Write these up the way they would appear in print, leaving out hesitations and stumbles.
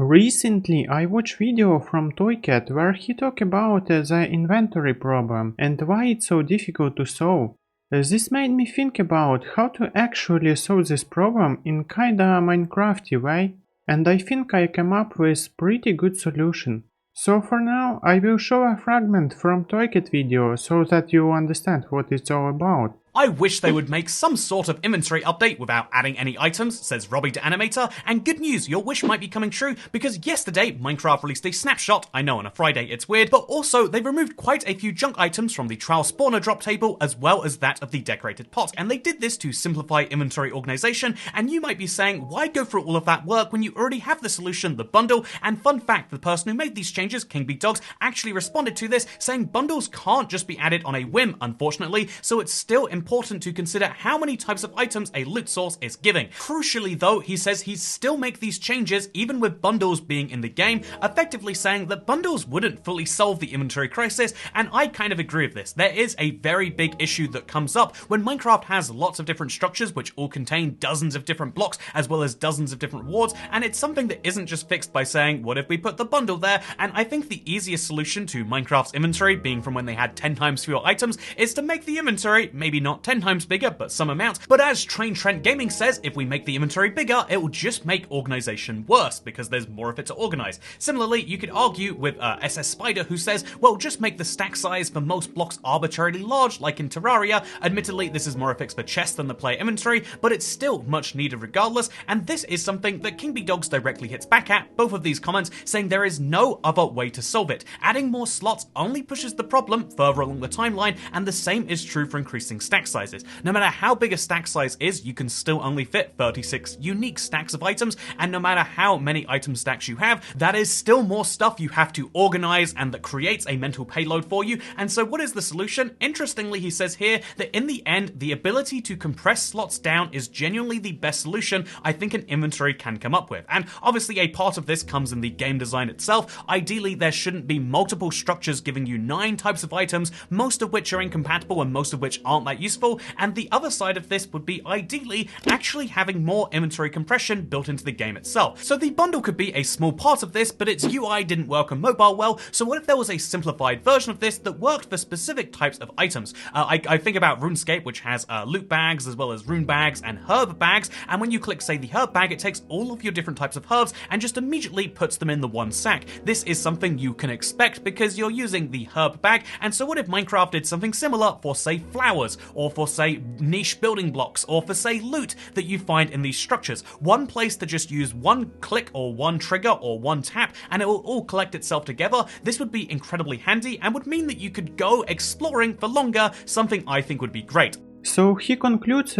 Recently, I watched video from Toycat where he talked about the inventory problem and why it's so difficult to solve. This made me think about how to actually solve this problem in kinda Minecrafty way, and I think I came up with pretty good solution. So for now, I will show a fragment from Toycat video so that you understand what it's all about. I wish they would make some sort of inventory update without adding any items, says Robbie the Animator, and good news, your wish might be coming true because yesterday Minecraft released a snapshot. I know on a Friday it's weird, but also they removed quite a few junk items from the trial spawner drop table as well as that of the decorated pot, and they did this to simplify inventory organization. And you might be saying, why go through all of that work when you already have the solution, the bundle? And fun fact, the person who made these changes, King Big Dogs, actually responded to this saying bundles can't just be added on a whim, unfortunately, so it's still important to consider how many types of items a loot source is giving. Crucially though, he says he'd still make these changes even with bundles being in the game, effectively saying that bundles wouldn't fully solve the inventory crisis, and I kind of agree with this. There is a very big issue that comes up when Minecraft has lots of different structures which all contain dozens of different blocks as well as dozens of different wards, and it's something that isn't just fixed by saying, what if we put the bundle there? And I think the easiest solution to Minecraft's inventory, being from when they had 10 times fewer items, is to make the inventory maybe not 10 times bigger, but some amount. But as Train Trent Gaming says, if we make the inventory bigger, it will just make organization worse because there's more of it to organize. Similarly, you could argue with SS Spider, who says, well, just make the stack size for most blocks arbitrarily large, like in Terraria. Admittedly, this is more a fix for chests than the player inventory, but it's still much needed regardless, and this is something that King Big Dogs directly hits back at, both of these comments, saying there is no other way to solve it. Adding more slots only pushes the problem further along the timeline, and the same is true for increasing stack sizes. No matter how big a stack size is, you can still only fit 36 unique stacks of items, and no matter how many item stacks you have, that is still more stuff you have to organize and that creates a mental payload for you. And so what is the solution? Interestingly, he says here that in the end, the ability to compress slots down is genuinely the best solution I think an inventory can come up with. And obviously a part of this comes in the game design itself. Ideally, there shouldn't be multiple structures giving you 9 types of items, most of which are incompatible and most of which aren't that useful, and the other side of this would be ideally actually having more inventory compression built into the game itself. So the bundle could be a small part of this, but its UI didn't work on mobile well, so what if there was a simplified version of this that worked for specific types of items? I think about RuneScape, which has loot bags as well as rune bags and herb bags, and when you click, say, the herb bag, it takes all of your different types of herbs and just immediately puts them in the one sack. This is something you can expect because you're using the herb bag, and so what if Minecraft did something similar for, say, flowers, or for, say, niche building blocks, or for, say, loot that you find in these structures? One place to just use one click or one trigger or one tap and it will all collect itself together. This would be incredibly handy and would mean that you could go exploring for longer, something I think would be great. So he concludes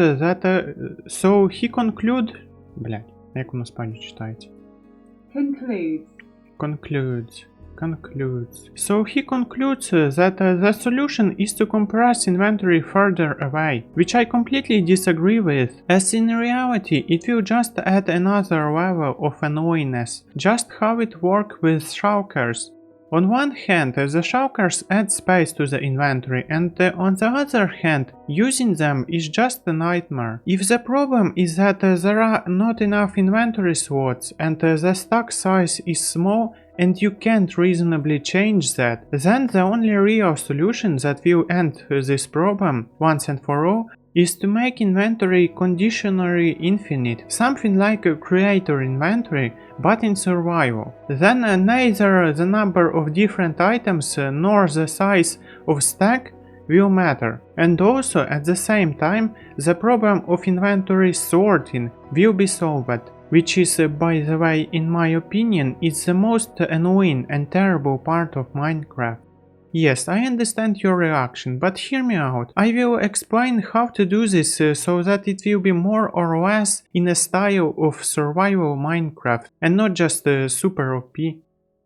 Блять, як у нас пані читається? Concludes. So he concludes that the solution is to compress inventory further away, which I completely disagree with, as in reality it will just add another level of annoyingness, just how it works with shulkers. On one hand, the shulkers add space to the inventory, and on the other hand, using them is just a nightmare. If the problem is that there are not enough inventory slots and the stack size is small, and you can't reasonably change that, then the only real solution that will end this problem once and for all is to make inventory conditionally infinite, something like a creator inventory, but in survival. Then neither the number of different items nor the size of stack will matter. And also at the same time, the problem of inventory sorting will be solved, which is, by the way, in my opinion, is the most annoying and terrible part of Minecraft. Yes, I understand your reaction, but hear me out. I will explain how to do this so that it will be more or less in a style of survival Minecraft and not just super OP.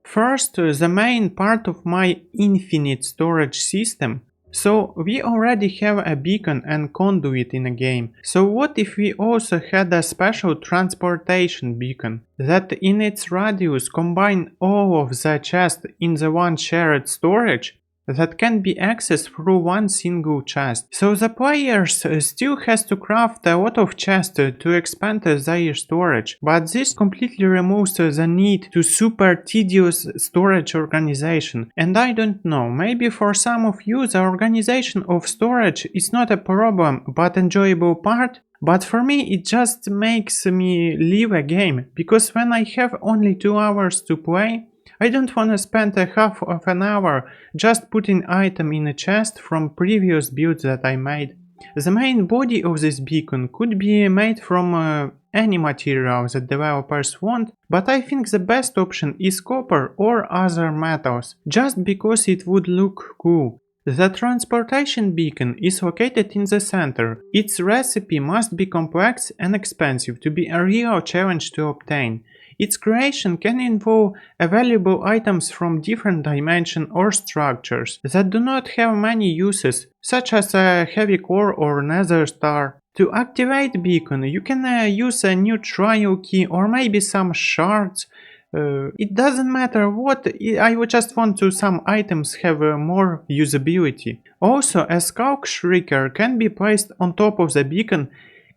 First, the main part of my infinite storage system. So we already have a beacon and conduit in a game. So what if we also had a special transportation beacon that in its radius combine all of the chests in the one shared storage? that can be accessed through one single chest. So the players still has to craft a lot of chests to expand their storage, but this completely removes the need to super tedious storage organization. And I don't know, maybe for some of you the organization of storage is not a problem but enjoyable part. But for me it just makes me leave a game, because when I have only 2 hours to play, I don't wanna spend a half of an hour just putting item in a chest from previous builds that I made. The main body of this beacon could be made from any material that developers want, but I think the best option is copper or other metals, just because it would look cool. The transportation beacon is located in the center. Its recipe must be complex and expensive to be a real challenge to obtain. Its creation can involve valuable items from different dimensions or structures that do not have many uses, such as a heavy core or nether star. To activate beacon, you can use a new trial key or maybe some shards. It doesn't matter what, I would just want to some items have more usability. Also, a Skulk Shrieker can be placed on top of the beacon,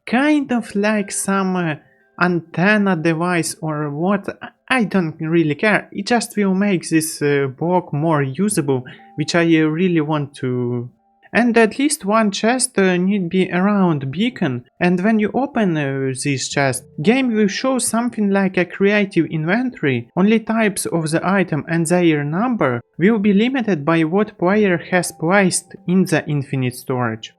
kind of like some antenna device or what, I don't really care. It just will make this block more usable, which I really want to. And at least one chest need be around beacon, and when you open this chest, game will show something like a creative inventory. Only types of the item and their number will be limited by what player has placed in the infinite storage.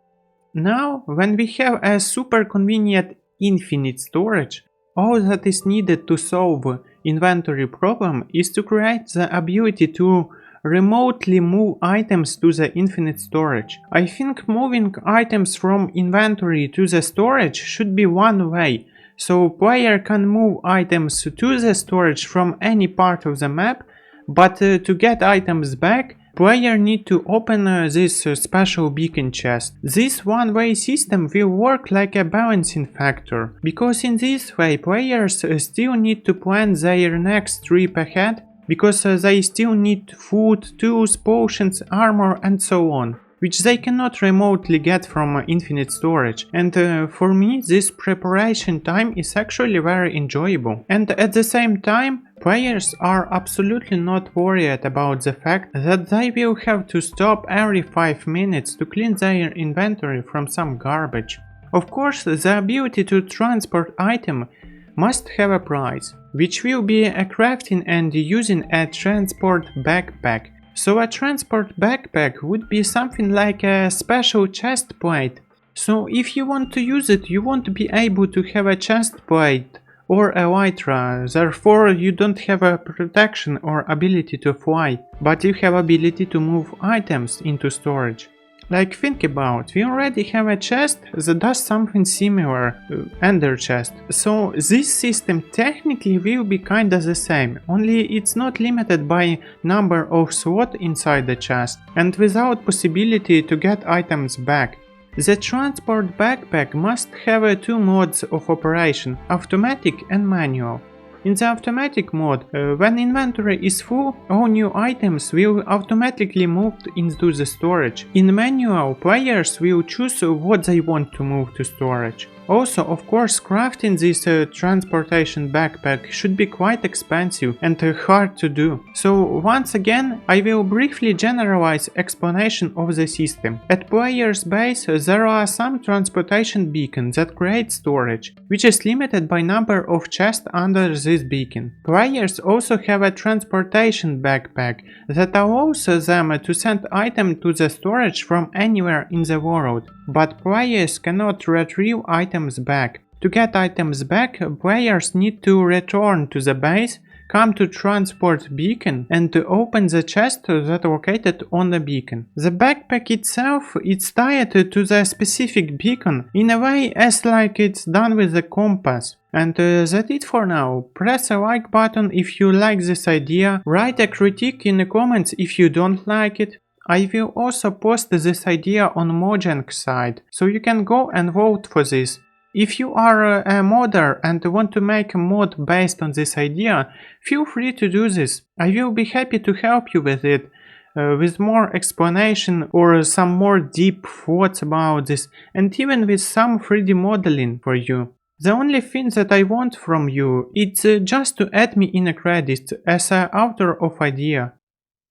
Now, when we have a super convenient infinite storage, all that is needed to solve inventory problem is to create the ability to remotely move items to the infinite storage. I think moving items from inventory to the storage should be one way, so player can move items to the storage from any part of the map, but to get items back, player need to open this special beacon chest. This one-way system will work like a balancing factor, because in this way players still need to plan their next trip ahead, because they still need food, tools, potions, armor and so on, which they cannot remotely get from infinite storage. And for me this preparation time is actually very enjoyable. And at the same time, players are absolutely not worried about the fact that they will have to stop every 5 minutes to clean their inventory from some garbage. Of course, the ability to transport item must have a price, which will be a crafting and using a transport backpack. So a transport backpack would be something like a special chest plate. So if you want to use it, you won't be able to have a chest plate or elytra, therefore you don't have a protection or ability to fly, but you have ability to move items into storage. Like, think about, we already have a chest that does something similar, Ender chest. So this system technically will be kinda the same, only it's not limited by number of slots inside the chest, and without possibility to get items back. The transport backpack must have 2 modes of operation, automatic and manual. In the automatic mode, when inventory is full, all new items will automatically move into the storage. In manual, players will choose what they want to move to storage. Also, of course, crafting this transportation backpack should be quite expensive and hard to do. So once again, I will briefly generalize explanation of the system. At player's base, there are some transportation beacons that create storage, which is limited by number of chests under this beacon. Players also have a transportation backpack that allows them to send items to the storage from anywhere in the world, but players cannot retrieve items back. To get items back, players need to return to the base, come to transport beacon and to open the chest that located on the beacon. The backpack itself is tied to the specific beacon in a way as like it's done with the compass. And that's it for now. Press a like button if you like this idea, write a critique in the comments if you don't like it. I will also post this idea on Mojang side, so you can go and vote for this. If you are a modder and want to make a mod based on this idea, feel free to do this. I will be happy to help you with it. with more explanation or some more deep thoughts about this, and even with some 3D modeling for you. The only thing that I want from you is just to add me in a credit as an author of idea.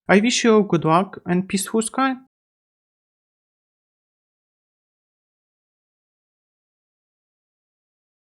I wish you all good luck and peaceful sky.